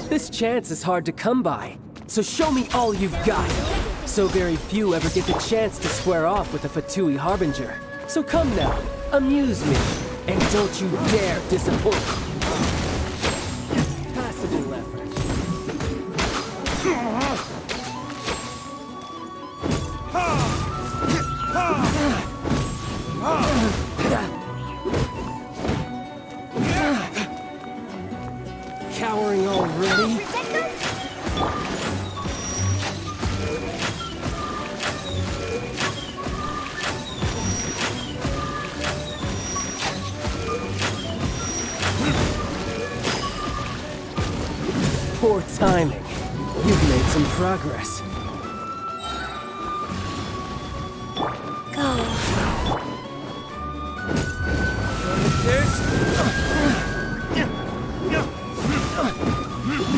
This chance is hard to come by, so show me all you've got. So very few ever get the chance to square off with a Fatui Harbinger. So come now, amuse me, and don't you dare disappoint me. Passable effort. Cowering already? Poor timing. You've made some progress. Go.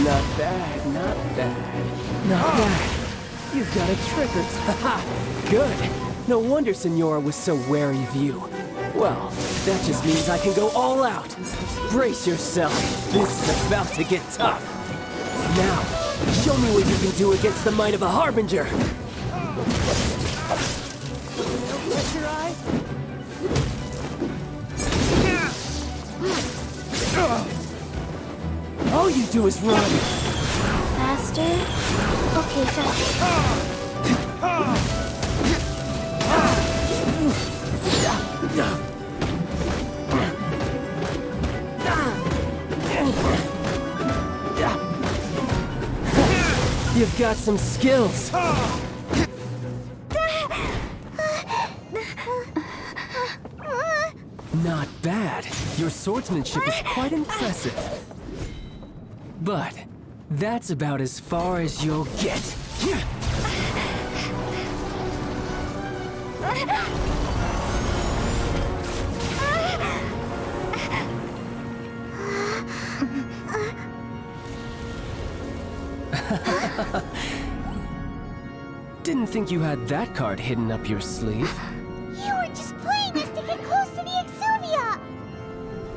Not bad, not bad, not bad. You've got a trick or haha. Good. No wonder Senora was so wary of you. Well, that just means I can go all out. Brace yourself. This is about to get tough. Now, show me what you can do against the might of a Harbinger! Catch your eye? All you do is run! Faster? Okay, faster. You've got some skills. Not bad. Your swordsmanship is quite impressive. But that's about as far as you'll get. Didn't think you had that card hidden up your sleeve. You were just playing us to get close to the Exuvia!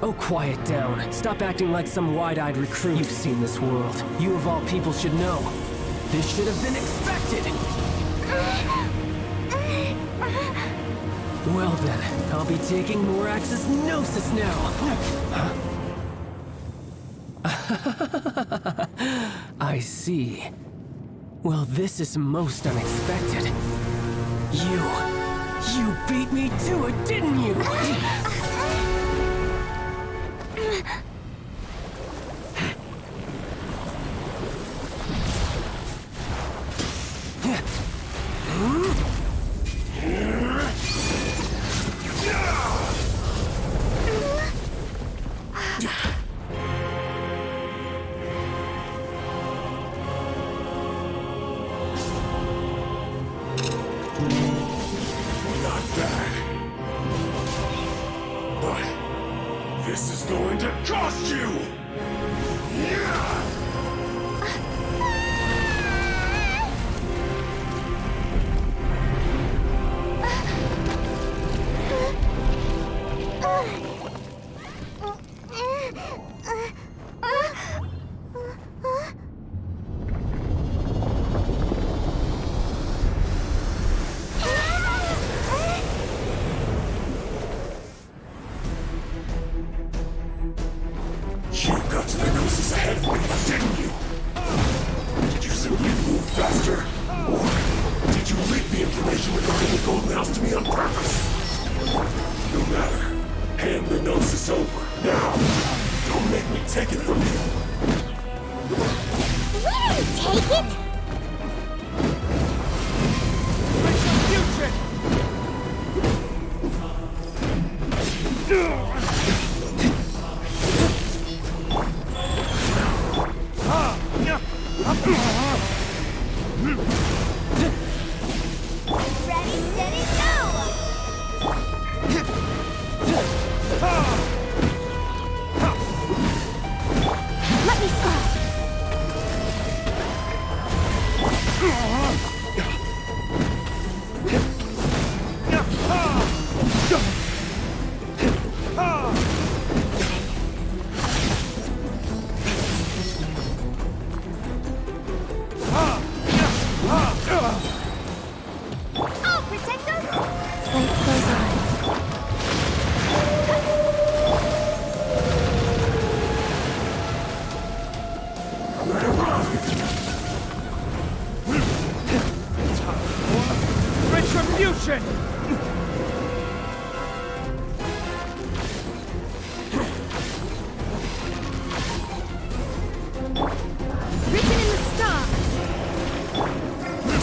Oh, quiet down. Stop acting like some wide-eyed recruit. You've seen this world. You of all people should know. This should have been expected! Well then, I'll be taking Morax's Gnosis now. I see. Well, this is most unexpected. You beat me to it, didn't you? This is going to cost you! You got to the Gnosis ahead of me, didn't you? Did you simply move faster? Or did you leak the information regarding the Golden House to me on purpose? No matter. Hand the Gnosis over, now! Don't make me take it from you! We didn't take it! Ready, steady, go! Let me start!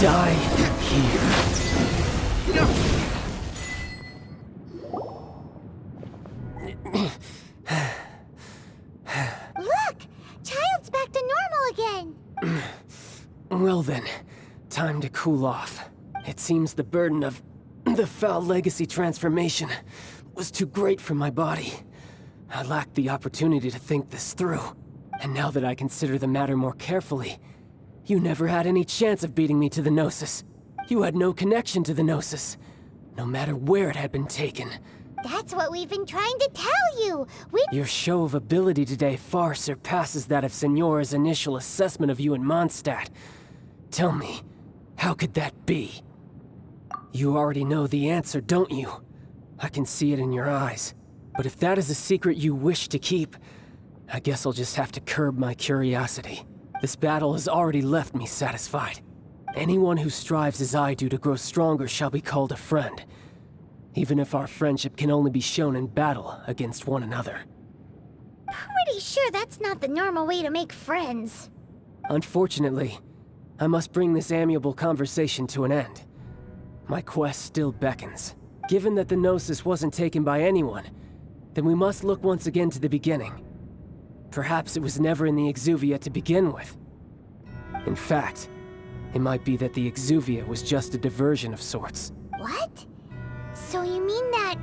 Die here. Look! Child's back to normal again! Well then, time to cool off. It seems the burden of the foul legacy transformation was too great for my body. I lacked the opportunity to think this through. And now that I consider the matter more carefully, you never had any chance of beating me to the Gnosis. You had no connection to the Gnosis, no matter where it had been taken. That's what we've been trying to tell you! Your show of ability today far surpasses that of Signora's initial assessment of you in Mondstadt. Tell me, how could that be? You already know the answer, don't you? I can see it in your eyes. But if that is a secret you wish to keep, I guess I'll just have to curb my curiosity. This battle has already left me satisfied. Anyone who strives as I do to grow stronger shall be called a friend, even if our friendship can only be shown in battle against one another. Pretty sure that's not the normal way to make friends. Unfortunately, I must bring this amiable conversation to an end. My quest still beckons. Given that the Gnosis wasn't taken by anyone, then we must look once again to the beginning. Perhaps it was never in the Exuvia to begin with. In fact, it might be that the Exuvia was just a diversion of sorts. What? So you mean that...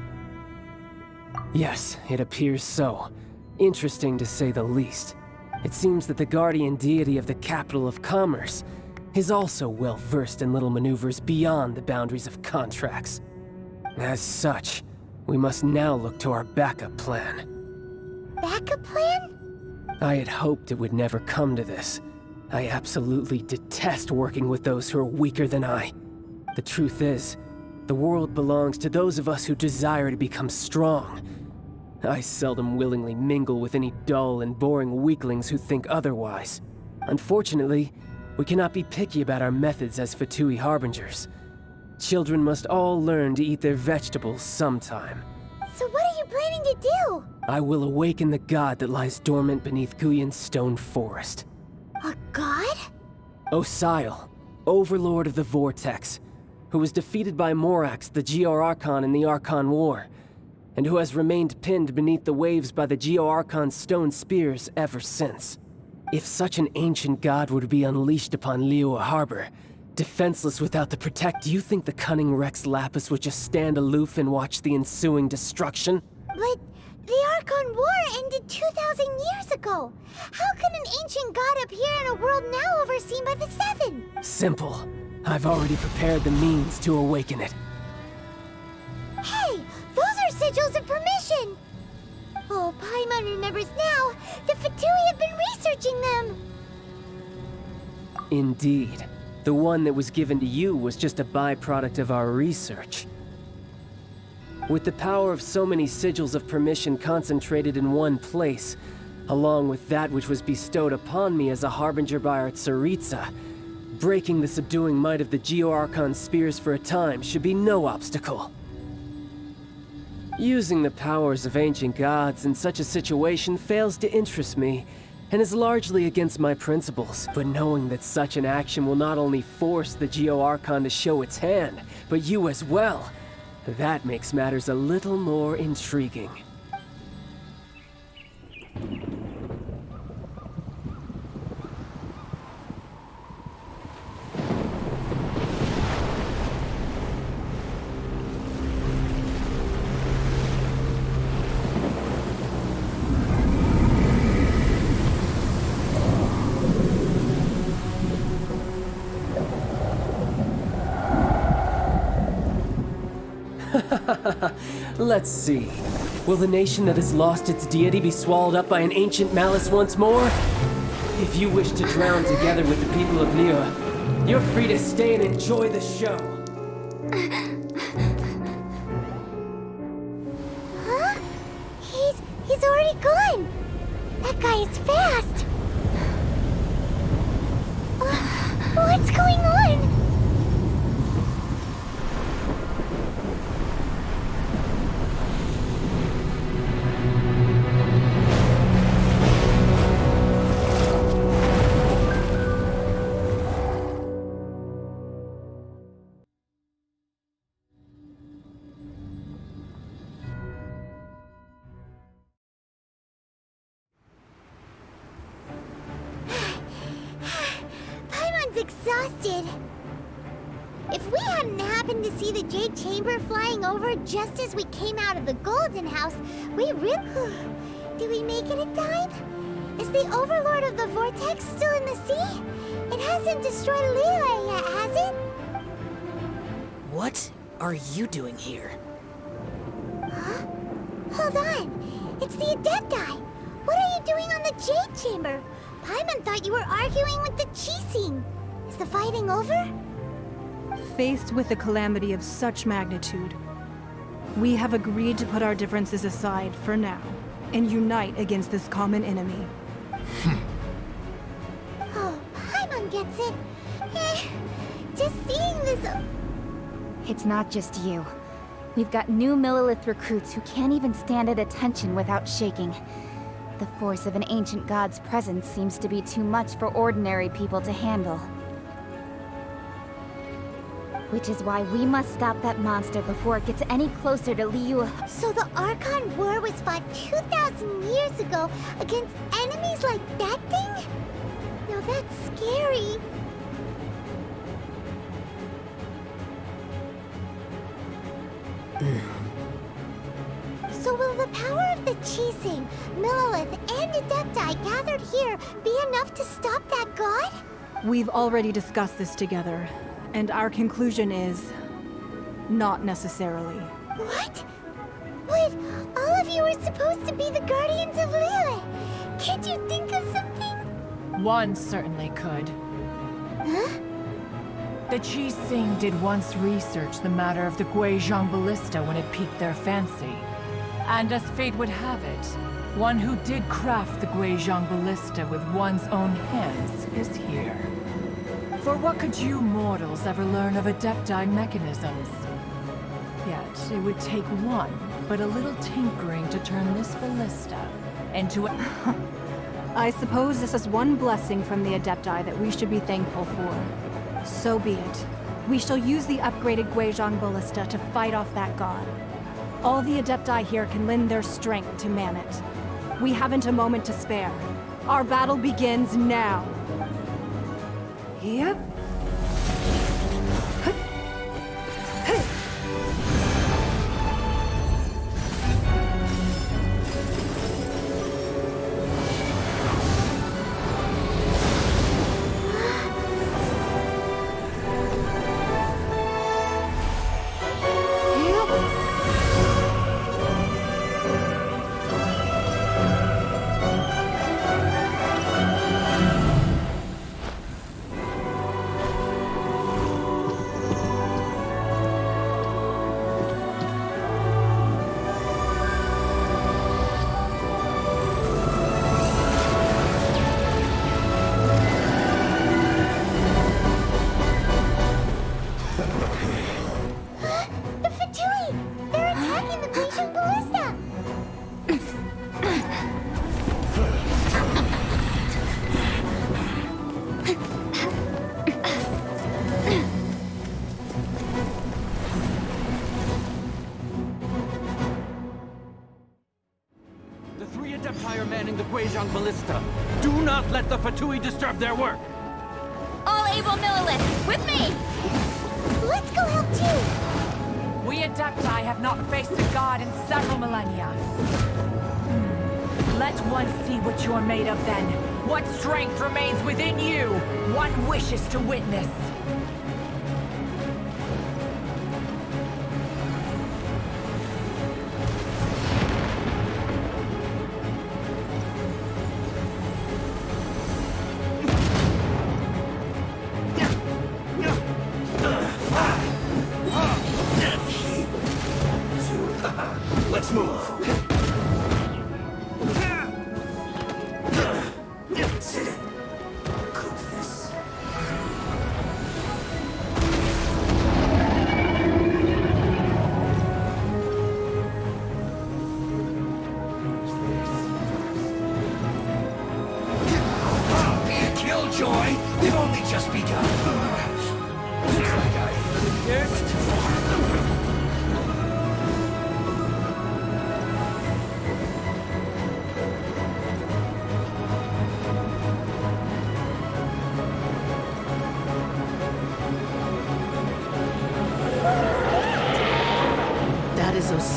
Yes, it appears so. Interesting to say the least. It seems that the guardian deity of the capital of commerce is also well versed in little maneuvers beyond the boundaries of contracts. As such, we must now look to our backup plan. Backup plan? I had hoped it would never come to this. I absolutely detest working with those who are weaker than I. The truth is, the world belongs to those of us who desire to become strong. I seldom willingly mingle with any dull and boring weaklings who think otherwise. Unfortunately, we cannot be picky about our methods as Fatui Harbingers. Children must all learn to eat their vegetables sometime. So what are you planning to do? I will awaken the god that lies dormant beneath Guyon's stone forest. A god? Osile, overlord of the Vortex, who was defeated by Morax, the Geo-Archon in the Archon War, and who has remained pinned beneath the waves by the Geo-Archon's stone spears ever since. If such an ancient god were to be unleashed upon liyue Harbor, defenseless without the protect, do you think the cunning Rex Lapis would just stand aloof and watch the ensuing destruction? But the Archon War ended 2,000 years ago. How can an ancient god appear in a world now overseen by the Seven? Simple. I've already prepared the means to awaken it. Hey, those are sigils of permission! Oh, Paimon remembers now. The Fatui have been researching them. Indeed. The one that was given to you was just a byproduct of our research. With the power of so many sigils of permission concentrated in one place, along with that which was bestowed upon me as a harbinger by our Tsaritsa, breaking the subduing might of the Geo-Archon spears for a time should be no obstacle. Using the powers of ancient gods in such a situation fails to interest me, and is largely against my principles. But knowing that such an action will not only force the Geo-Archon to show its hand, but you as well, that makes matters a little more intriguing. Let's see. Will the nation that has lost its deity be swallowed up by an ancient malice once more? If you wish to drown together with the people of liyue, you're free to stay and enjoy the show. Huh? He's already gone. That guy is fast. What's going on? did. If we hadn't happened to see the Jade Chamber flying over just as we came out of the Golden House, we really... Did we make it in time? Is the Overlord of the Vortex still in the sea? It hasn't destroyed liyue yet, has it? What are you doing here? Huh? Hold on. It's the Adepti. What are you doing on the Jade Chamber? Paimon thought you were arguing with the Chising. Is the fighting over? Faced with a calamity of such magnitude, we have agreed to put our differences aside for now and unite against this common enemy. Oh, Paimon gets it. Just seeing this... It's not just you. We've got new Millilith recruits who can't even stand at attention without shaking. The force of an ancient god's presence seems to be too much for ordinary people to handle. Which is why we must stop that monster before it gets any closer to liyue. So the Archon War was fought 2,000 years ago against enemies like that thing? Now that's scary. So will the power of the Chising, Millilith, and Adepti gathered here be enough to stop that god? We've already discussed this together, and our conclusion is... not necessarily. What? Wait, all of you were supposed to be the guardians of liyue. Can't you think of something? One certainly could. Huh? The Chising did once research the matter of the Guizhong ballista when it piqued their fancy. And as fate would have it, one who did craft the Guizhong ballista with one's own hands is here. For what could you mortals ever learn of Adepti mechanisms? Yet, it would take one, but a little tinkering to turn this ballista into a... I suppose this is one blessing from the Adepti that we should be thankful for. So be it. We shall use the upgraded Guizhong ballista to fight off that god. All the Adepti here can lend their strength to man it. We haven't a moment to spare. Our battle begins now. Yep. The Fatui! They're attacking the Guizhong ballista! The three Adepti are manning the Guizhong ballista. Do not let the Fatui disturb their work. All able Millilith, with me! Let's go help too! We Adepti have not faced a god in several millennia. Let one see what you're made of then. What strength remains within you, one wishes to witness. Let's move. Goodness. Be a killjoy. We've only just begun.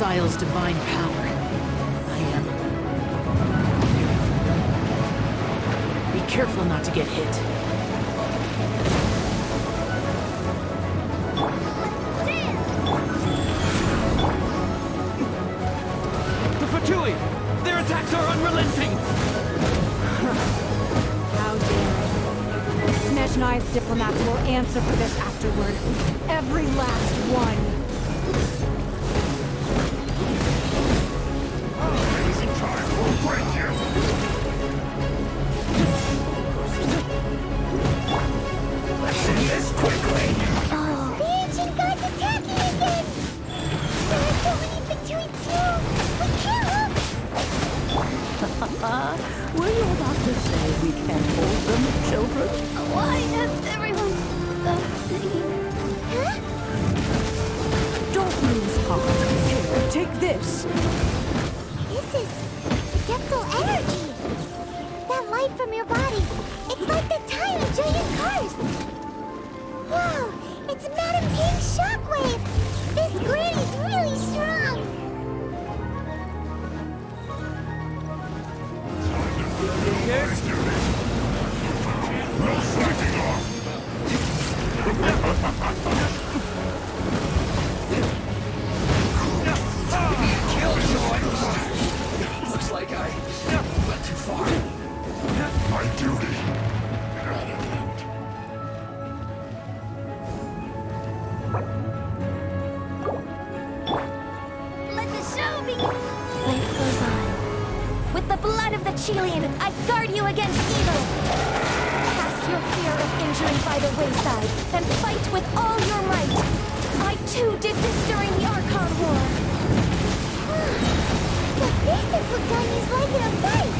exile's divine power. I am very familiar with it. Be careful not to get hit. The Fatui! Their attacks are unrelenting! How dare it. Snezhnai's diplomats will answer for this afterward. Every last one. Amazing time will break you! Let's end this quickly! The ancient god's attacking again! There are so many Fatui too! We can't! Were you about to say we can't hold them, children? Why does everyone stop singing? Huh? Don't lose heart. Here, take this. This is adeptal energy! That light from your body, it's like the time in Julia's cars! Whoa! It's Madame Ping's shockwave! This granny's really strong! Let's do this! No slacking off! Looks like I went too far. My duty. Let the show begin! Life goes on. With the blood of the Chilean, I guard you against evil! Cast your fear of injury by the wayside, and fight with all your might! I too did this during the Archon War! So this is what Ganya's like in a fight!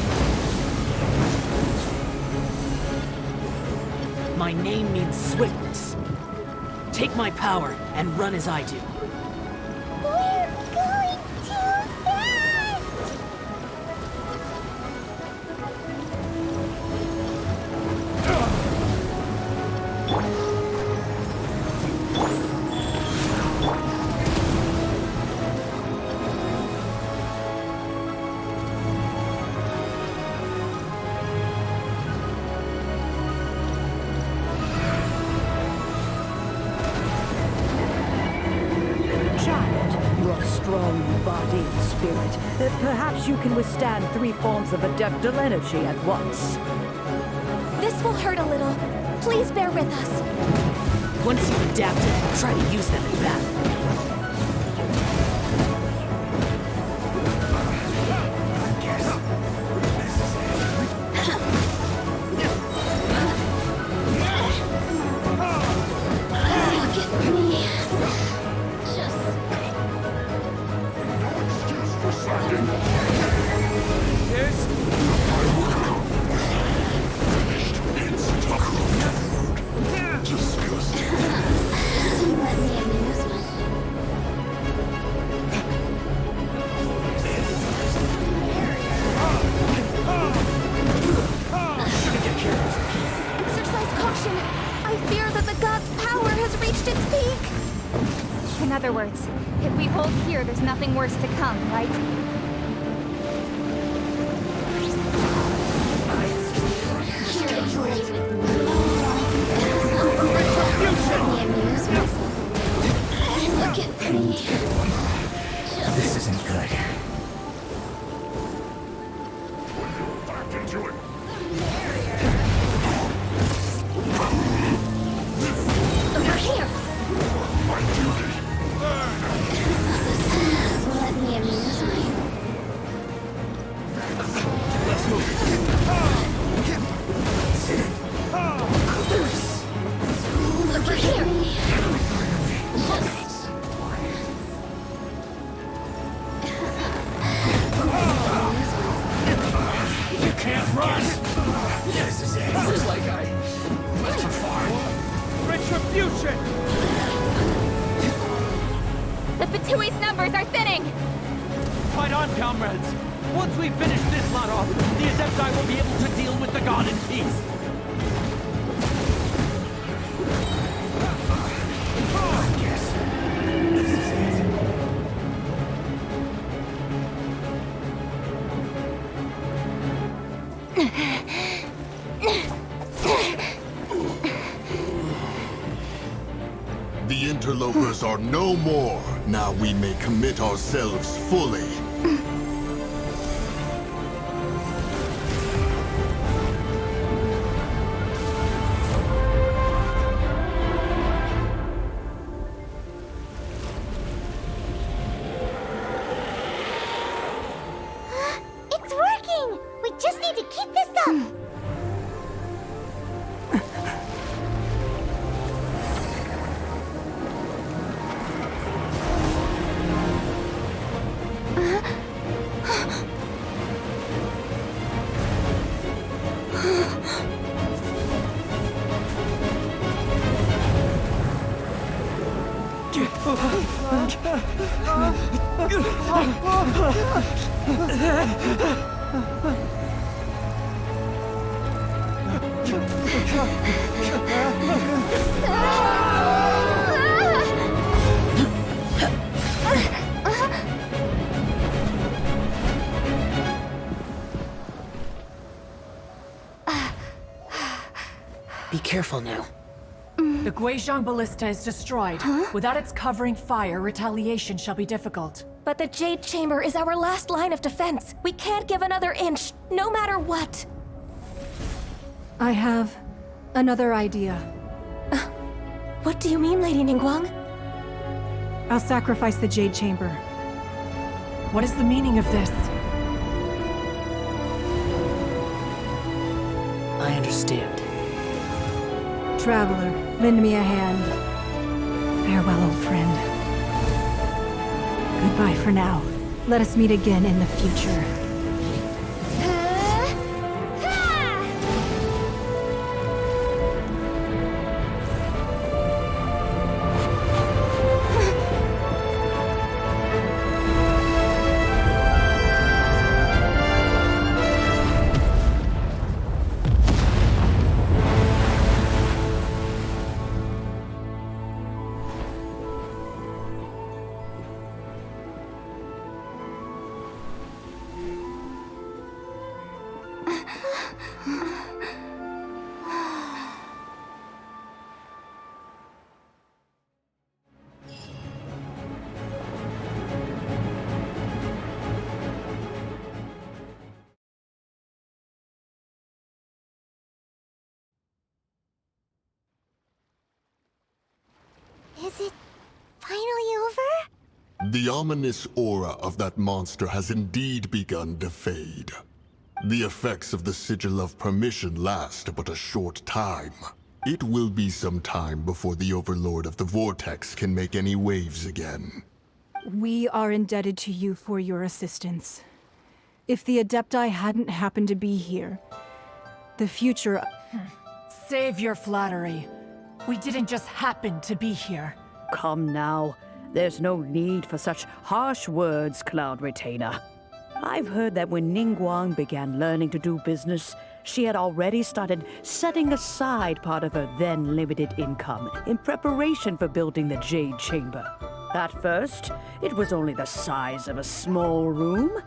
My name means swiftness. Take my power and run as I do. We're going too fast! Child, you're strong in body and spirit. Perhaps you can withstand 3 forms of adeptal energy at once. This will hurt a little. Please bear with us. Once you've adapted, try to use them in battle. Look at me. Just... No excuse for slacking. Here's... It's taco food. Disgusting. Let me amuse myself. Exercise caution. I fear that the god's power has reached its peak. In other words, if we hold here, there's nothing worse to come, right? Look at me. This isn't good. Back into it. Over here. My duty. Let me amuse myself. Let's move. Over here. Just... You can't run! This is it. Looks like I went too far. Retribution! The Fatui's numbers are thinning! Fight on, comrades! Once we finish this lot off, the Adepti will be able to deal with the god in peace. I guess this is it. The interlopers are no more. Now we may commit ourselves fully. It's working! We just need to keep this up! Be careful now. The Guizhong Ballista is destroyed. Without its covering fire, retaliation shall be difficult. But the Jade Chamber is our last line of defense. We can't give another inch, no matter what. I have another idea. What do you mean, Lady Ningguang? I'll sacrifice the Jade Chamber. What is the meaning of this? I understand. Traveler, lend me a hand. Farewell, old friend. Goodbye for now. Let us meet again in the future. Is it finally over? The ominous aura of that monster has indeed begun to fade. The effects of the Sigil of Permission last but a short time. It will be some time before the Overlord of the Vortex can make any waves again. We are indebted to you for your assistance. If the Adepti hadn't happened to be here, the future... Save your flattery. We didn't just happen to be here. Come now. There's no need for such harsh words, Cloud Retainer. I've heard that when Ningguang began learning to do business, she had already started setting aside part of her then limited income in preparation for building the Jade Chamber. At first, it was only the size of a small room,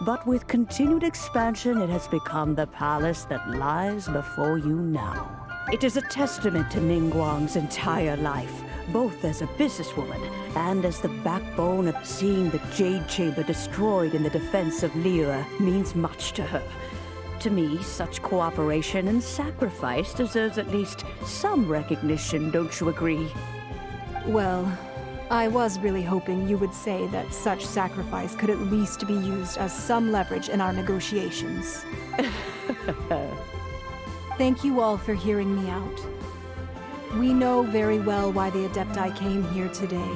but with continued expansion, it has become the palace that lies before you now. It is a testament to Ningguang's entire life, both as a businesswoman and as the backbone of seeing the Jade Chamber destroyed in the defense of liyue means much to her. To me, such cooperation and sacrifice deserves at least some recognition, don't you agree? Well, I was really hoping you would say that such sacrifice could at least be used as some leverage in our negotiations. Thank you all for hearing me out. We know very well why the Adepti came here today.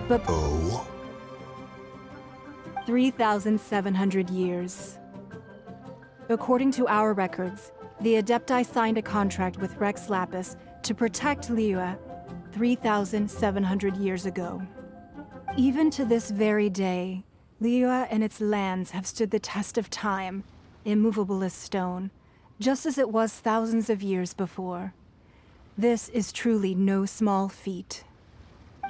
But... Oh? 3,700 years. According to our records, the Adepti signed a contract with Rex Lapis to protect liyue 3,700 years ago. Even to this very day, liyue and its lands have stood the test of time, immovable as stone, just as it was thousands of years before. This is truly no small feat.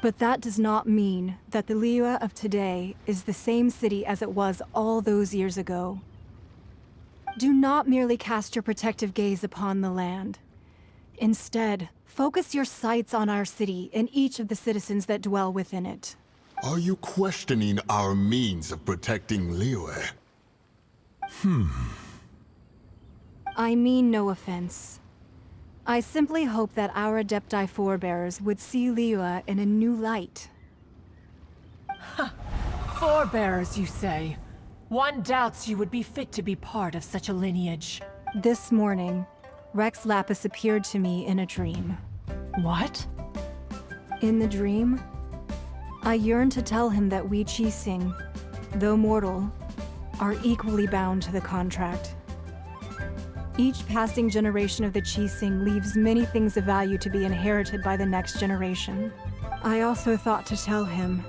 But that does not mean that the liyue of today is the same city as it was all those years ago. Do not merely cast your protective gaze upon the land. Instead, focus your sights on our city and each of the citizens that dwell within it. Are you questioning our means of protecting Liyue? I mean no offense. I simply hope that our Adepti forebears would see Liyue in a new light. Forebearers, you say? One doubts you would be fit to be part of such a lineage. This morning, Rex Lapis appeared to me in a dream. What? In the dream, I yearned to tell him that we Qixing, though mortal, are equally bound to the contract. Each passing generation of the Qixing leaves many things of value to be inherited by the next generation. I also thought to tell him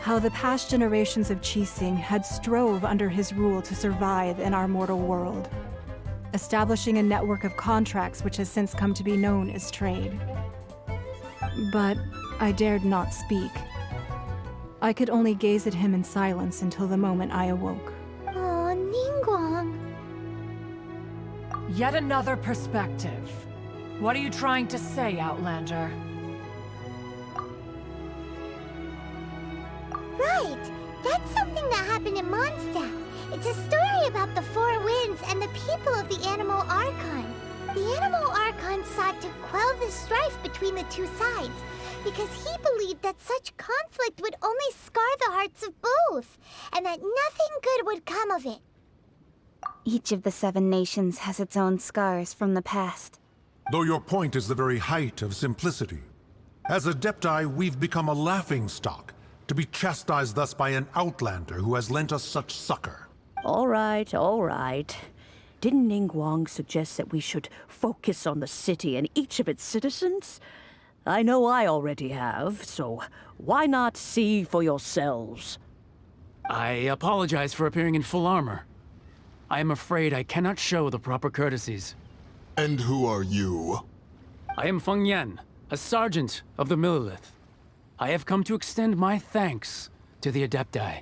how the past generations of Qixing had strove under his rule to survive in our mortal world, establishing a network of contracts which has since come to be known as trade. But I dared not speak. I could only gaze at him in silence until the moment I awoke. Oh, Ningguang. Yet another perspective. What are you trying to say, Outlander? Right! That's something that happened in Mondstadt. It's a story about the Four Winds and the people of the Animal Archon. The Animal Archon sought to quell the strife between the two sides, because he believed that such conflict would only scar the hearts of both, and that nothing good would come of it. Each of the 7 nations has its own scars from the past. Though your point is the very height of simplicity. As Adepti, we've become a laughingstock, to be chastised thus by an outlander who has lent us such succor. All right, all right. Didn't Ningguang suggest that we should focus on the city and each of its citizens? I know I already have, so why not see for yourselves? I apologize for appearing in full armor. I am afraid I cannot show the proper courtesies. And who are you? I am Feng Yan, a sergeant of the Millelith. I have come to extend my thanks to the Adepti.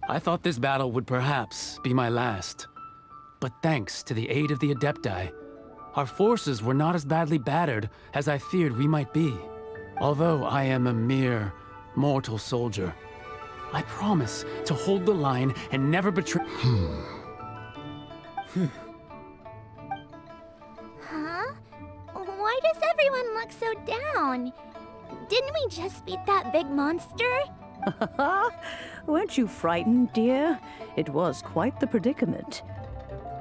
I thought this battle would perhaps be my last. But thanks to the aid of the Adepti, our forces were not as badly battered as I feared we might be. Although I am a mere mortal soldier, I promise to hold the line and never betray— Huh? Why does everyone look so down? Didn't we just beat that big monster? Weren't you frightened, dear? It was quite the predicament.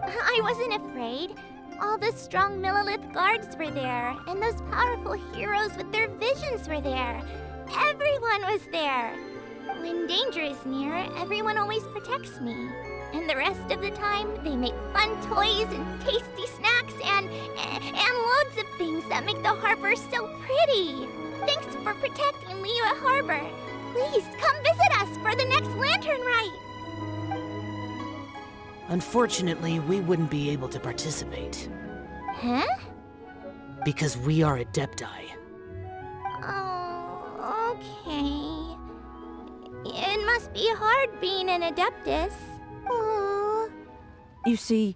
I wasn't afraid. All the strong Millelith guards were there, and those powerful heroes with their visions were there. Everyone was there. When danger is near, everyone always protects me. And the rest of the time, they make fun toys and tasty snacks and loads of things that make the harbor so pretty. Thanks for protecting Liyue Harbor. Please come visit us for the next lantern rite. Unfortunately, we wouldn't be able to participate. Huh? Because we are Adepti. Oh, okay. It must be hard being an Adeptus. Aww. You see,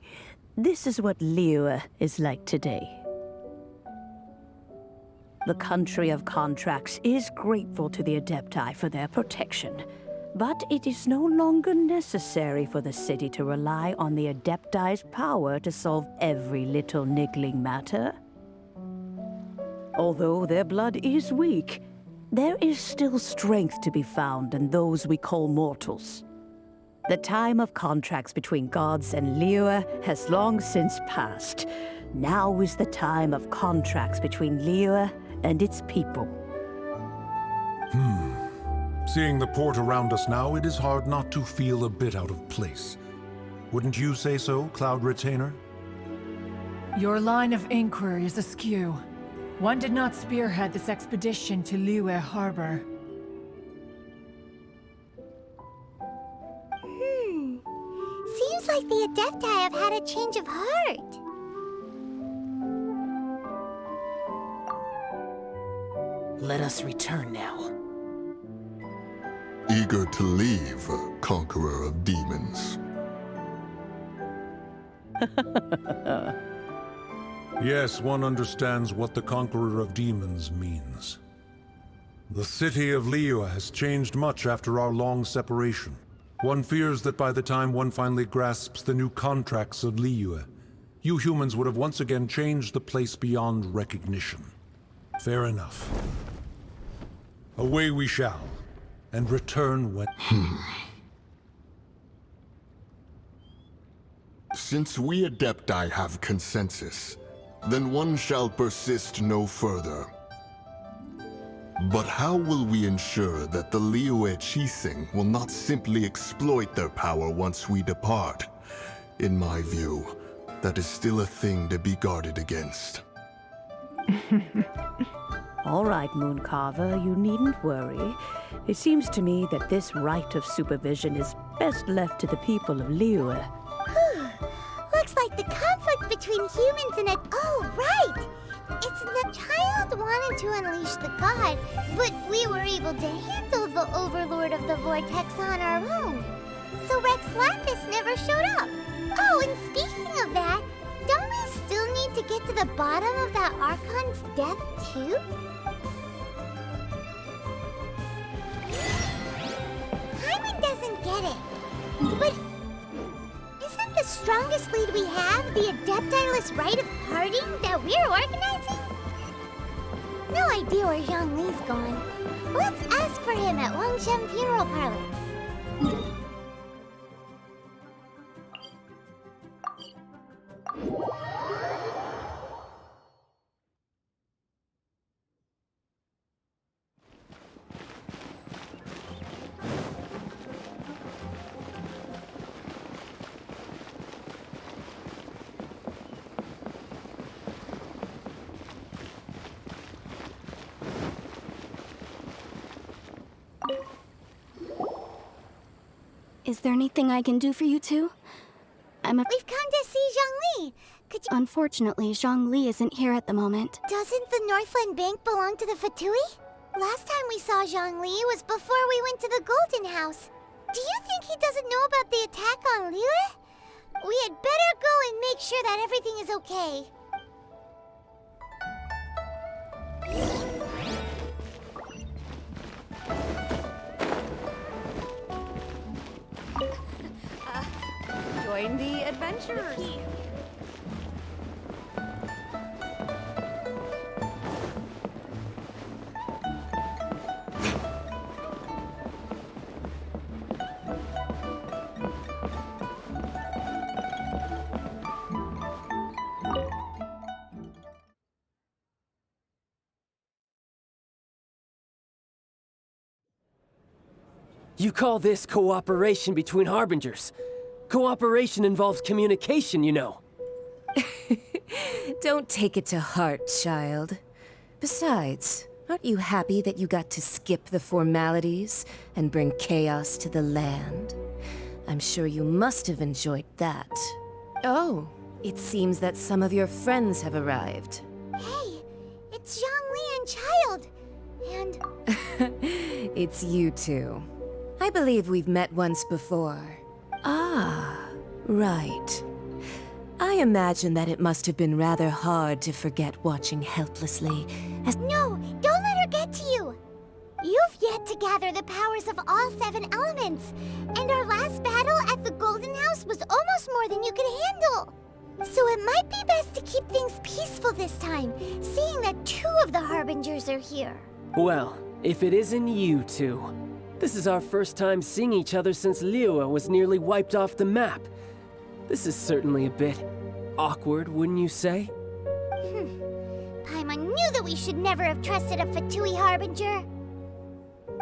this is what Liyue is like today. The country of contracts is grateful to the Adepti for their protection, but it is no longer necessary for the city to rely on the Adepti's power to solve every little niggling matter. Although their blood is weak, there is still strength to be found in those we call mortals. The time of contracts between gods and Liyue has long since passed. Now is the time of contracts between Liyue and its people. Seeing the port around us now, it is hard not to feel a bit out of place. Wouldn't you say so, Cloud Retainer? Your line of inquiry is askew. One did not spearhead this expedition to Liyue Harbor. Seems like the Adepti have had a change of heart. Let us return now. Eager to leave, conqueror of demons. Yes, one understands what the Conqueror of Demons means. The city of Liyue has changed much after our long separation. One fears that by the time one finally grasps the new contracts of Liyue, you humans would have once again changed the place beyond recognition. Fair enough. Away we shall, and return when... Since we Adepti have consensus, then one shall persist no further. But how will we ensure that the liyue Qixing will not simply exploit their power once we depart? In my view, that is still a thing to be guarded against. All right, Mooncarver, you needn't worry. It seems to me that this right of supervision is best left to the people of Liyue. Looks like the conflict between humans and Oh, right! It's the child wanted to unleash the god, but we were able to handle the Overlord of the Vortex on our own. So Rex Lapis never showed up. Oh, and speaking of that, don't we still need to get to the bottom of that Archon's death, too? Hyman doesn't get it. But isn't the strongest lead we have the Adepti-less rite of parting that we're organizing? No idea where Zhongli's gone. Let's ask for him at Wangshen Funeral Parlor. Is there anything I can do for you two? We've come to see Zhongli. Could you... Unfortunately, Zhongli isn't here at the moment. Doesn't the Northland Bank belong to the Fatui? Last time we saw Zhongli was before we went to the Golden House. Do you think he doesn't know about the attack on Liyue? We had better go and make sure that everything is okay. Join the adventurers. You call this cooperation between Harbingers? Cooperation involves communication, you know. Don't take it to heart, child. Besides, aren't you happy that you got to skip the formalities and bring chaos to the land? I'm sure you must have enjoyed that. Oh, it seems that some of your friends have arrived. Hey, it's Zhongli and Child. And... It's you two. I believe we've met once before. Ah, right. I imagine that it must have been rather hard to forget watching helplessly as— No, don't let her get to you! You've yet to gather the powers of all 7 elements, and our last battle at the Golden House was almost more than you could handle. So it might be best to keep things peaceful this time, seeing that 2 of the Harbingers are here. Well, if it isn't you two. This is our first time seeing each other since Liyue was nearly wiped off the map. This is certainly a bit awkward, wouldn't you say? Paimon knew that we should never have trusted a Fatui Harbinger.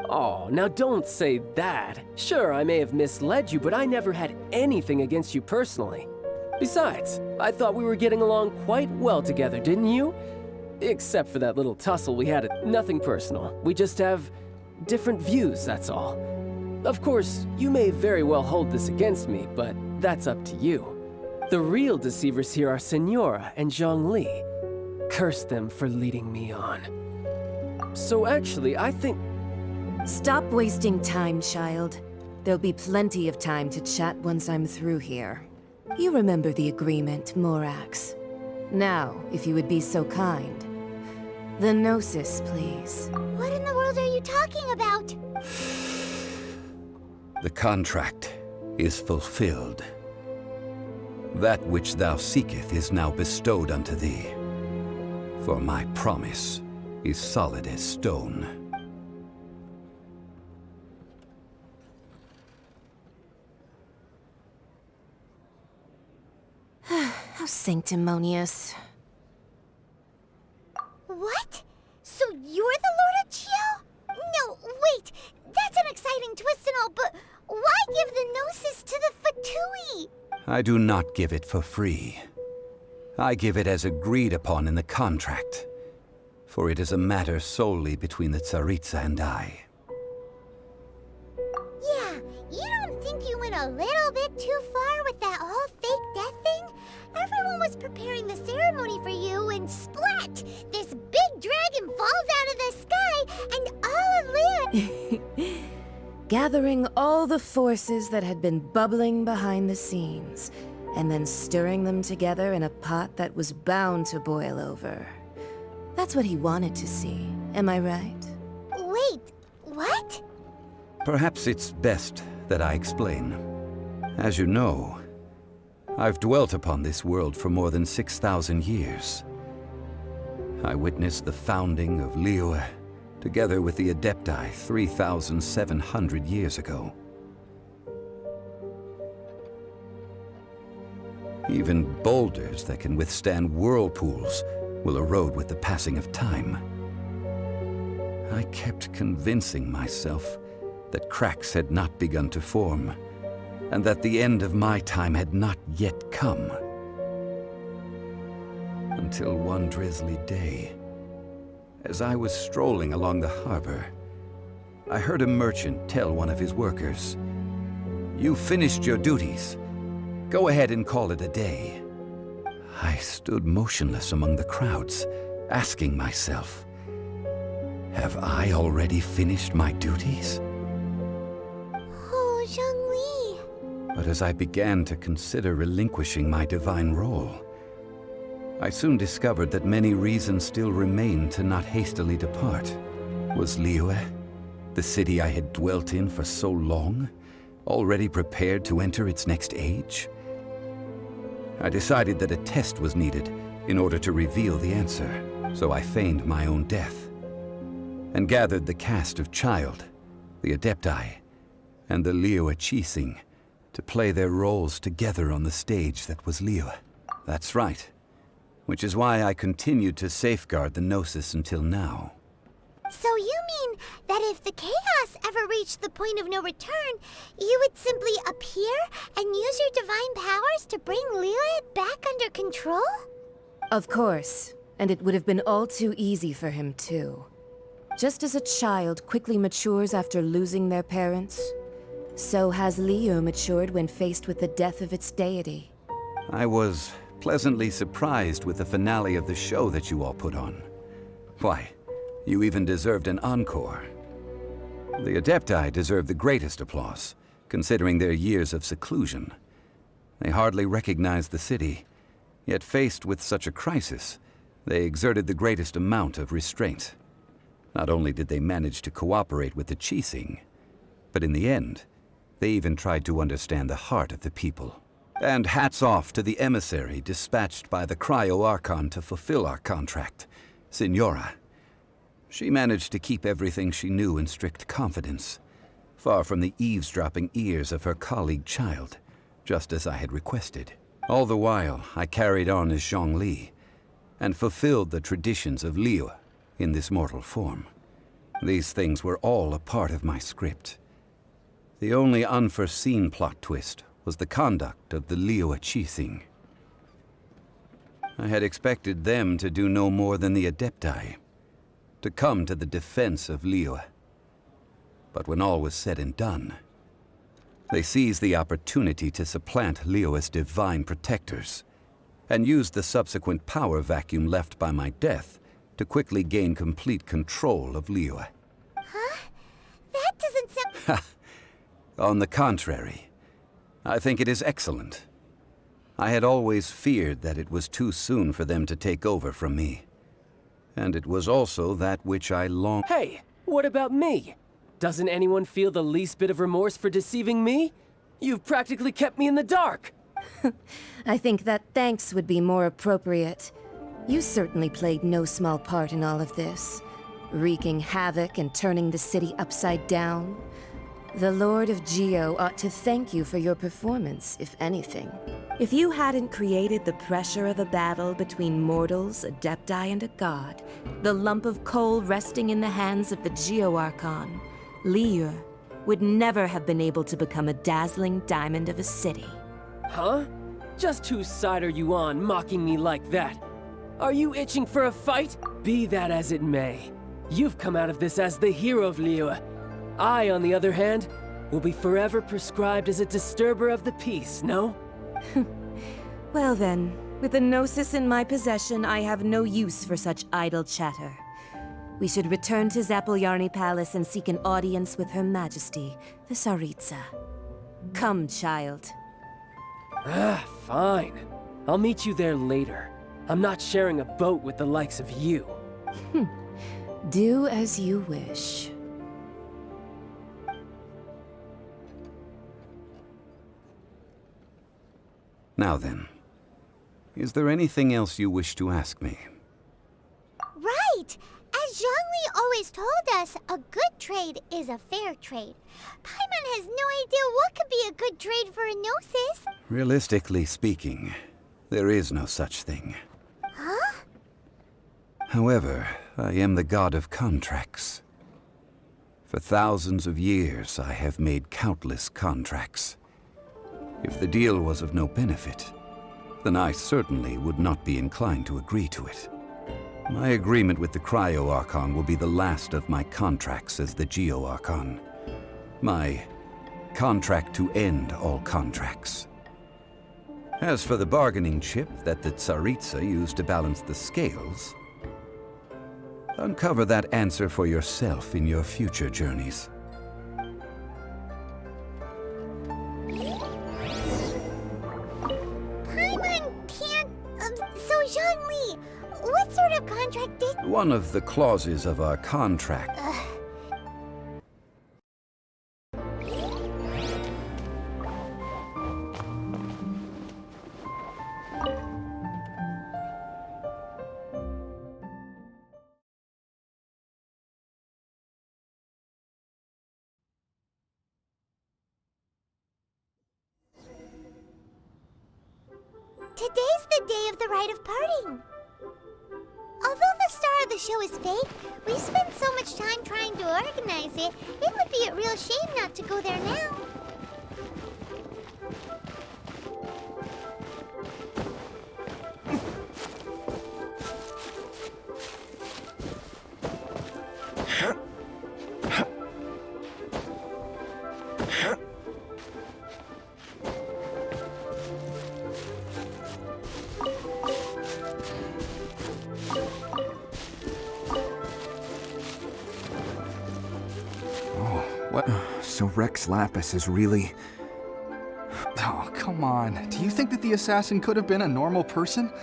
Oh, now don't say that. Sure, I may have misled you, but I never had anything against you personally. Besides, I thought we were getting along quite well together, didn't you? Except for that little tussle we had. Nothing personal. We just have different views, that's all. Of course, you may very well hold this against me, but that's up to you. The real deceivers here are Senora and Zhongli. Curse them for leading me on. So actually, I think... Stop wasting time, child. There'll be plenty of time to chat once I'm through here. You remember the agreement, Morax. Now, if you would be so kind. The Gnosis, please. What in the world are you talking about? The contract is fulfilled. That which thou seeketh is now bestowed unto thee. For my promise is solid as stone. How sanctimonious. What? So you're the Lord of Chio? No, wait. That's an exciting twist and all, but why give the Gnosis to the Fatui? I do not give it for free. I give it as agreed upon in the contract, for it is a matter solely between the Tsaritsa and I. Yeah, you don't think you went a little bit too far with that whole fake death thing? Everyone was preparing the ceremony for you, and splat! This big dragon falls out of the sky, and all of Liyue... Gathering all the forces that had been bubbling behind the scenes, and then stirring them together in a pot that was bound to boil over. That's what he wanted to see, am I right? Wait, what? Perhaps it's best that I explain. As you know, I've dwelt upon this world for more than 6,000 years. I witnessed the founding of Liyue, together with the Adepti 3,700 years ago. Even boulders that can withstand whirlpools will erode with the passing of time. I kept convincing myself that cracks had not begun to form, and that the end of my time had not yet come. Until one drizzly day, as I was strolling along the harbor, I heard a merchant tell one of his workers, "You finished your duties. Go ahead and call it a day." I stood motionless among the crowds, asking myself, have I already finished my duties? Oh, Zhongli. But as I began to consider relinquishing my divine role, I soon discovered that many reasons still remained to not hastily depart. Was Liyue, the city I had dwelt in for so long, already prepared to enter its next age? I decided that a test was needed in order to reveal the answer, so I feigned my own death, and gathered the cast of Child, the Adepti, and the Liyue Qixing to play their roles together on the stage that was Liyue. That's right, which is why I continued to safeguard the Gnosis until now. So you mean that if the chaos ever reached the point of no return, you would simply appear and use your divine powers to bring Liyue back under control? Of course, and it would have been all too easy for him too. Just as a child quickly matures after losing their parents, so has Liyue matured when faced with the death of its deity. I was pleasantly surprised with the finale of the show that you all put on. Why, you even deserved an encore. The Adepti deserve the greatest applause, considering their years of seclusion. They hardly recognized the city, yet faced with such a crisis, they exerted the greatest amount of restraint. Not only did they manage to cooperate with the Qixing, but in the end, they even tried to understand the heart of the people. And hats off to the emissary dispatched by the Cryo-Archon to fulfill our contract, Signora. She managed to keep everything she knew in strict confidence, far from the eavesdropping ears of her colleague Child, just as I had requested. All the while, I carried on as Zhongli, and fulfilled the traditions of Liyue in this mortal form. These things were all a part of my script. The only unforeseen plot twist was the conduct of the Liyue Qixing. I had expected them to do no more than the Adepti, to come to the defense of Liyue. But when all was said and done, they seized the opportunity to supplant Liyue's divine protectors, and used the subsequent power vacuum left by my death to quickly gain complete control of Liyue. Huh? That doesn't sound... On the contrary, I think it is excellent. I had always feared that it was too soon for them to take over from me. And it was also that which I longed. Hey, what about me? Doesn't anyone feel the least bit of remorse for deceiving me? You've practically kept me in the dark. I think that thanks would be more appropriate. You certainly played no small part in all of this, wreaking havoc and turning the city upside down. The Lord of Geo ought to thank you for your performance, if anything. If you hadn't created the pressure of a battle between mortals, Adepti, and a god, the lump of coal resting in the hands of the Geo Archon, liyue, would never have been able to become a dazzling diamond of a city. Huh? Just whose side are you on, mocking me like that? Are you itching for a fight? Be that as it may, you've come out of this as the hero of liyue. I, on the other hand, will be forever prescribed as a disturber of the peace, no? Well then, with a gnosis in my possession, I have no use for such idle chatter. We should return to Zapoljarny Palace and seek an audience with Her Majesty, the Tsaritsa. Come, child. Fine. I'll meet you there later. I'm not sharing a boat with the likes of you. Do as you wish. Now then, is there anything else you wish to ask me? Right! As Zhongli always told us, a good trade is a fair trade. Paimon has no idea what could be a good trade for a gnosis. Realistically speaking, there is no such thing. Huh? However, I am the god of contracts. For thousands of years, I have made countless contracts. If the deal was of no benefit, then I certainly would not be inclined to agree to it. My agreement with the Cryo Archon will be the last of my contracts as the Geo Archon. My contract to end all contracts. As for the bargaining chip that the Tsaritsa used to balance the scales, uncover that answer for yourself in your future journeys. Zhongli, what sort of contract did... One of the clauses of our contract... Today's the day of the rite of parting. Although the star of the show is fake, we spent so much time trying to organize it, it would be a real shame not to go there now. What? So Rex Lapis is really... Oh, come on. Do you think that the assassin could have been a normal person?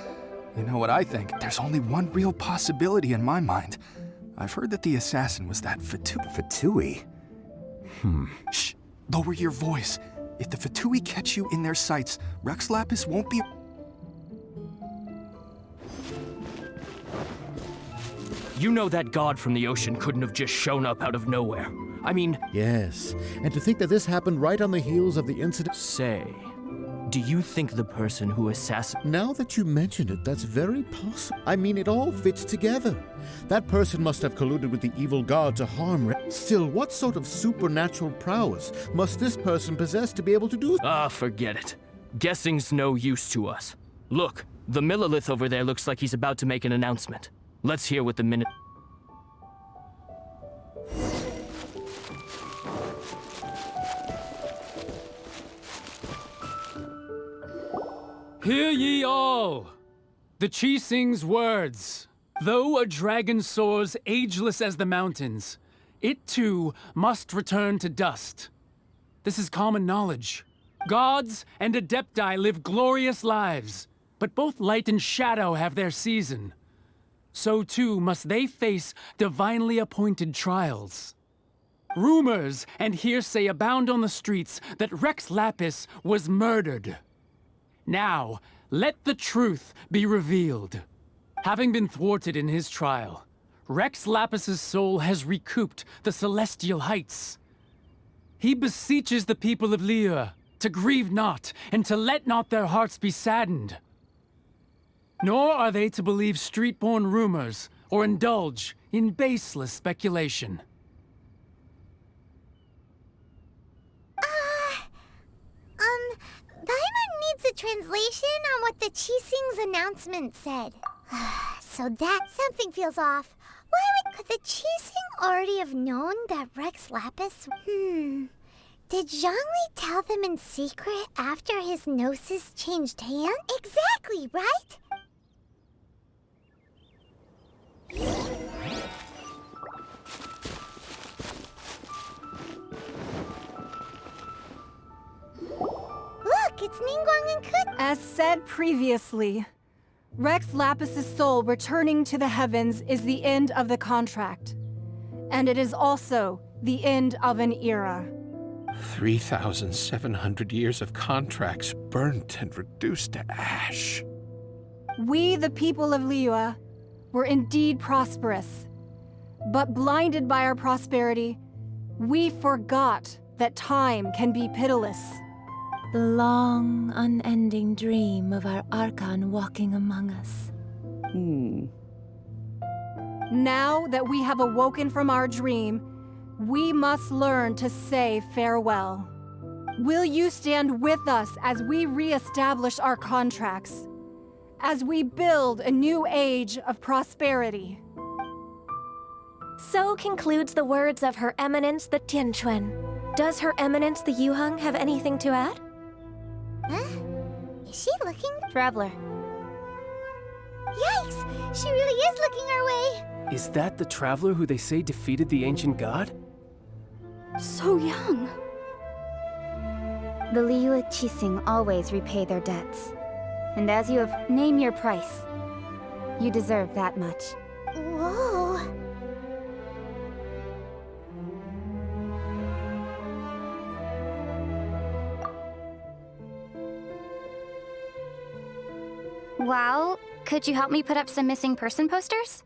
You know what I think? There's only one real possibility in my mind. I've heard that the assassin was that Fatui. Shh! Lower your voice. If the Fatui catch you in their sights, Rex Lapis won't be... You know that god from the ocean couldn't have just shown up out of nowhere. I mean... Yes, and to think that this happened right on the heels of the incident... Say, do you think the person who assassinated... Now that you mention it, that's very possible. I mean, it all fits together. That person must have colluded with the evil god to harm Still, what sort of supernatural prowess must this person possess to be able to do... forget it. Guessing's no use to us. Look, the Millilith over there looks like he's about to make an announcement. Let's hear what the minute... Hear ye all! The Qixing's words. Though a dragon soars ageless as the mountains, it too must return to dust. This is common knowledge. Gods and Adepti live glorious lives, but both light and shadow have their season. So too must they face divinely appointed trials. Rumors and hearsay abound on the streets that Rex Lapis was murdered. Now, let the truth be revealed. Having been thwarted in his trial, Rex Lapis's soul has recouped the celestial heights. He beseeches the people of liyue to grieve not, and to let not their hearts be saddened. Nor are they to believe street-born rumors, or indulge in baseless speculation. Paimon needs a translation on what the Qixing's announcement said. So that something feels off. Could the Qixing already have known that Rex Lapis... Did Zhongli tell them in secret after his gnosis changed hands? Exactly, right? Look, it's Ningguang and Kut. As said previously, Rex Lapis's soul returning to the heavens is the end of the contract. And it is also the end of an era. 3,700 years of contracts burnt and reduced to ash. We, the people of liyue, were indeed prosperous. But blinded by our prosperity, we forgot that time can be pitiless. The long, unending dream of our Archon walking among us. Now that we have awoken from our dream, we must learn to say farewell. Will you stand with us as we re-establish our contracts? As we build a new age of prosperity? So concludes the words of Her Eminence the Tianquan. Does Her Eminence the Yuheng have anything to add? Huh? Is she looking? Traveler. Yikes! She really is looking our way! Is that the traveler who they say defeated the ancient god? So young. The liyue Qixing always repay their debts. And as you have named your price, you deserve that much. Whoa! Well, could you help me put up some missing person posters?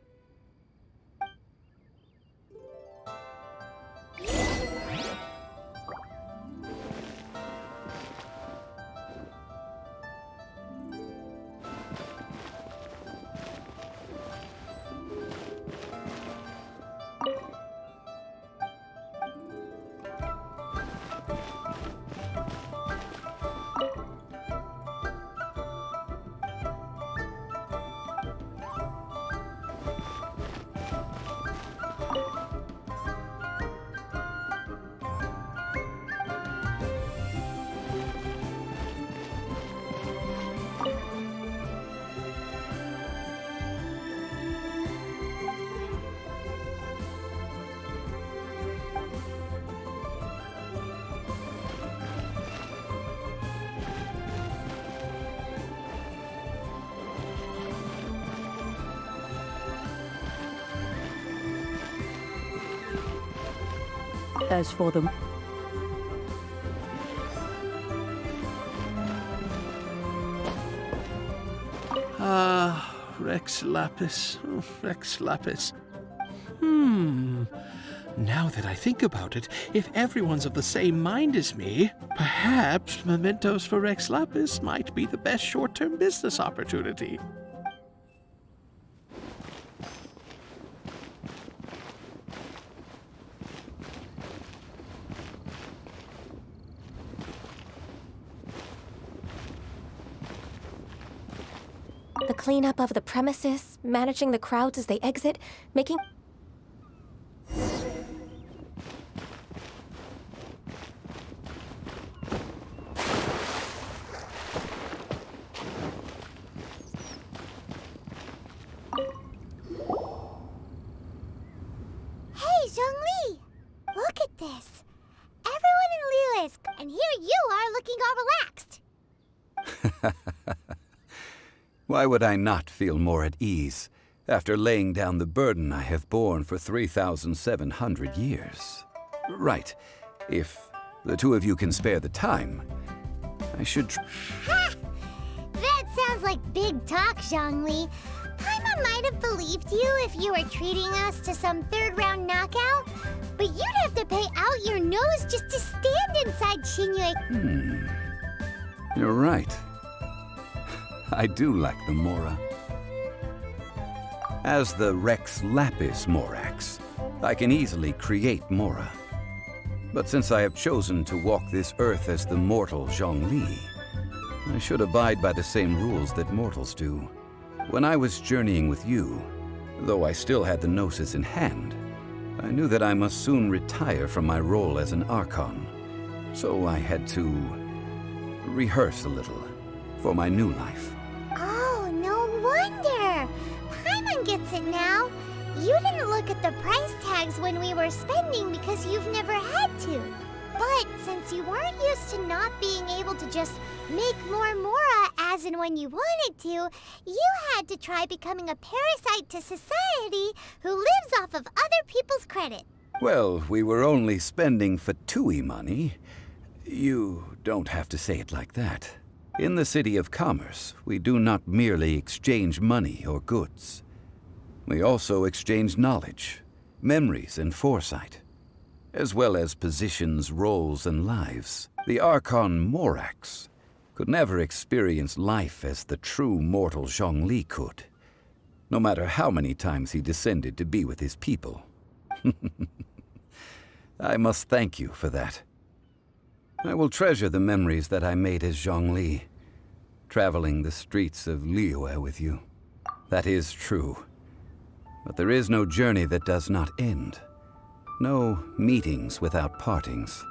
As for the... Rex Lapis. Oh, Rex Lapis. Now that I think about it, if everyone's of the same mind as me, perhaps mementos for Rex Lapis might be the best short-term business opportunity. The cleanup of the premises, managing the crowds as they exit, making... Hey, Zhongli! Look at this! Everyone in liyue is... And here you are looking all Why would I not feel more at ease after laying down the burden I have borne for 3,700 years? Right. If the two of you can spare the time, I should... Ha! That sounds like big talk, Zhongli. Paimon might have believed you if you were treating us to some third-round knockout, but you'd have to pay out your nose just to stand inside Qinyue. You're right. I do like the Mora. As the Rex Lapis Morax, I can easily create Mora. But since I have chosen to walk this earth as the mortal Zhongli, I should abide by the same rules that mortals do. When I was journeying with you, though I still had the Gnosis in hand, I knew that I must soon retire from my role as an Archon. So I had to rehearse a little for my new life. Oh, no wonder. Paimon gets it now. You didn't look at the price tags when we were spending because you've never had to. But since you weren't used to not being able to just make more Mora as and when you wanted to, you had to try becoming a parasite to society who lives off of other people's credit. Well, we were only spending Fatui money. You don't have to say it like that. In the City of Commerce, we do not merely exchange money or goods. We also exchange knowledge, memories, and foresight, as well as positions, roles, and lives. The Archon Morax could never experience life as the true mortal Zhongli could, no matter how many times he descended to be with his people. I must thank you for that. I will treasure the memories that I made as Zhongli, traveling the streets of Liyue with you. That is true. But there is no journey that does not end. No meetings without partings.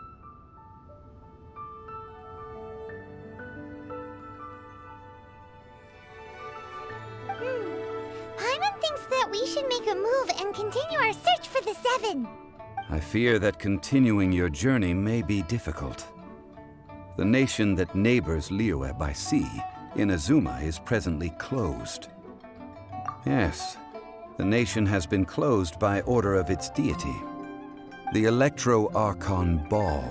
Paimon thinks that we should make a move and continue our search for the Seven. I fear that continuing your journey may be difficult. The nation that neighbors Liyue by sea, Inazuma, is presently closed. Yes, the nation has been closed by order of its deity, the Electro-Archon Ball.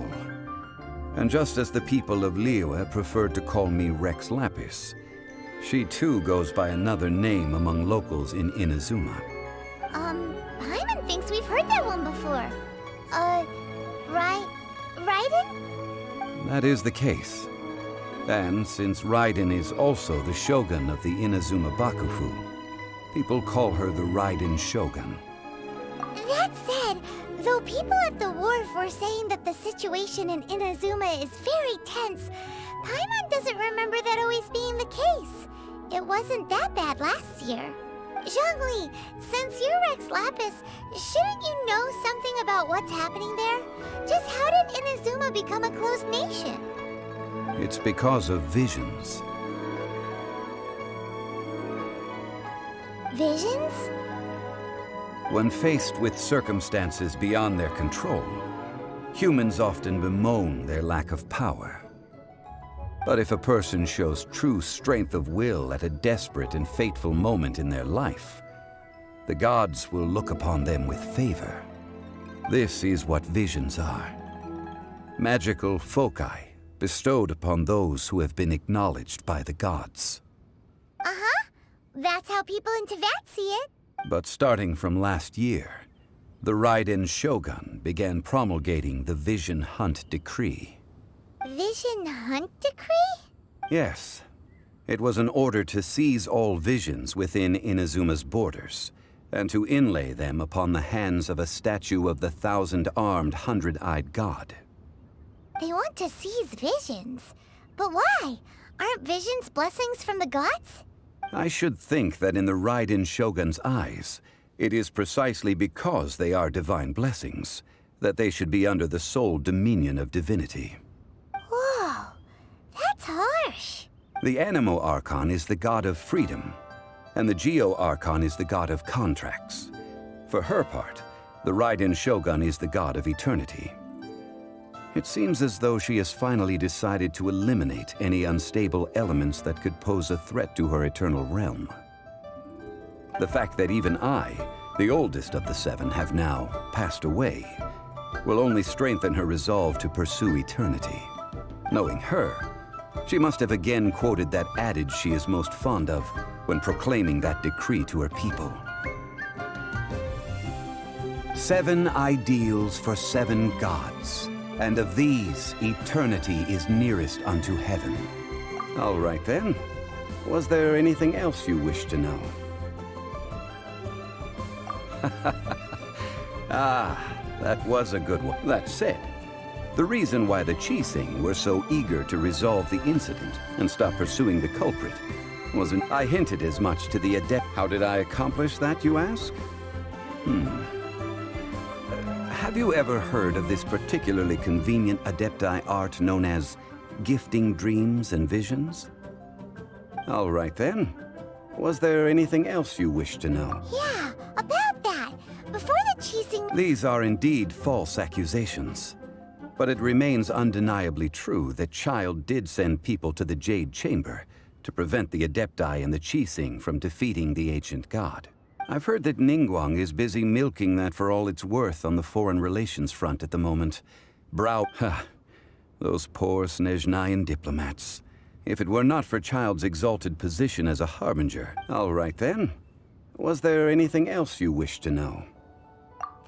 And just as the people of Liyue preferred to call me Rex Lapis, she too goes by another name among locals in Inazuma. Paimon thinks we've heard that one before. Raiden? That is the case. And since Raiden is also the shogun of the Inazuma Bakufu, people call her the Raiden Shogun. That said, though people at the wharf were saying that the situation in Inazuma is very tense, Paimon doesn't remember that always being the case. It wasn't that bad last year. Zhongli, since you're Rex Lapis, shouldn't you know something about what's happening there? Just how did Inazuma become a closed nation? It's because of visions. Visions? When faced with circumstances beyond their control, humans often bemoan their lack of power. But if a person shows true strength of will at a desperate and fateful moment in their life, the gods will look upon them with favor. This is what visions are. Magical foci bestowed upon those who have been acknowledged by the gods. Uh-huh. That's how people in Teyvat see it. But starting from last year, the Raiden Shogun began promulgating the Vision Hunt Decree. Vision Hunt Decree? Yes. It was an order to seize all visions within Inazuma's borders, and to inlay them upon the hands of a statue of the 1,000-armed, 100-eyed god. They want to seize visions. But why? Aren't visions blessings from the gods? I should think that in the Raiden Shogun's eyes, it is precisely because they are divine blessings that they should be under the sole dominion of divinity. Whoa, that's harsh. The Animo Archon is the god of freedom, and the Geo Archon is the god of contracts. For her part, the Raiden Shogun is the god of eternity. It seems as though she has finally decided to eliminate any unstable elements that could pose a threat to her eternal realm. The fact that even I, the oldest of the seven, have now passed away, will only strengthen her resolve to pursue eternity. Knowing her, she must have again quoted that adage she is most fond of when proclaiming that decree to her people. 7 ideals for 7 gods, and of these, eternity is nearest unto heaven. All right then. Was there anything else you wish to know? Ah, that was a good one. That said, the reason why the Qixing were so eager to resolve the incident and stop pursuing the culprit wasn't. I hinted as much to the adept. How did I accomplish that, you ask? Have you ever heard of this particularly convenient Adepti art known as gifting dreams and visions? All right then. Was there anything else you wish to know? Yeah, about that. Before the Qixing... These are indeed false accusations. But it remains undeniably true that Child did send people to the Jade Chamber to prevent the Adepti and the Qixing from defeating the ancient god. I've heard that Ningguang is busy milking that for all it's worth on the foreign relations front at the moment. Those poor Snezhnayan diplomats. If it were not for Child's exalted position as a harbinger. All right then. Was there anything else you wish to know?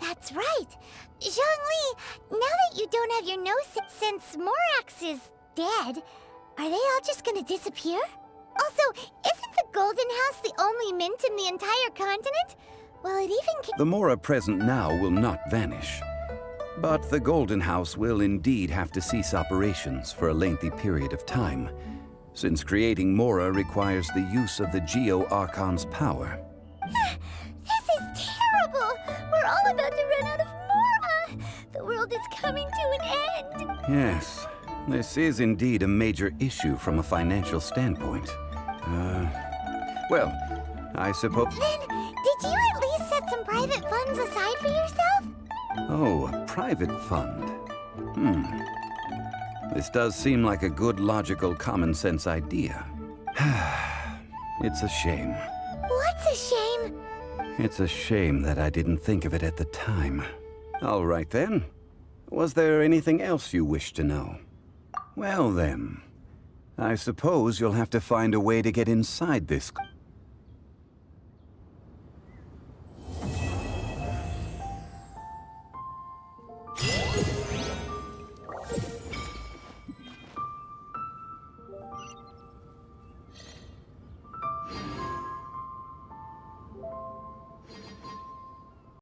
That's right. Zhongli, now that you don't have your nose since Morax is dead, are they all just gonna disappear? Also, isn't the Golden House the only mint in the entire continent? Well, it even The Mora present now will not vanish. But the Golden House will indeed have to cease operations for a lengthy period of time, since creating Mora requires the use of the Geo-Archon's power. This is terrible! We're all about to run out of Mora! The world is coming to an end! Yes, this is indeed a major issue from a financial standpoint. Well, I suppose... Then, did you at least set some private funds aside for yourself? Oh, a private fund. This does seem like a good, logical, common-sense idea. It's a shame. What's a shame? It's a shame that I didn't think of it at the time. All right then. Was there anything else you wish to know? Well then, I suppose you'll have to find a way to get inside this.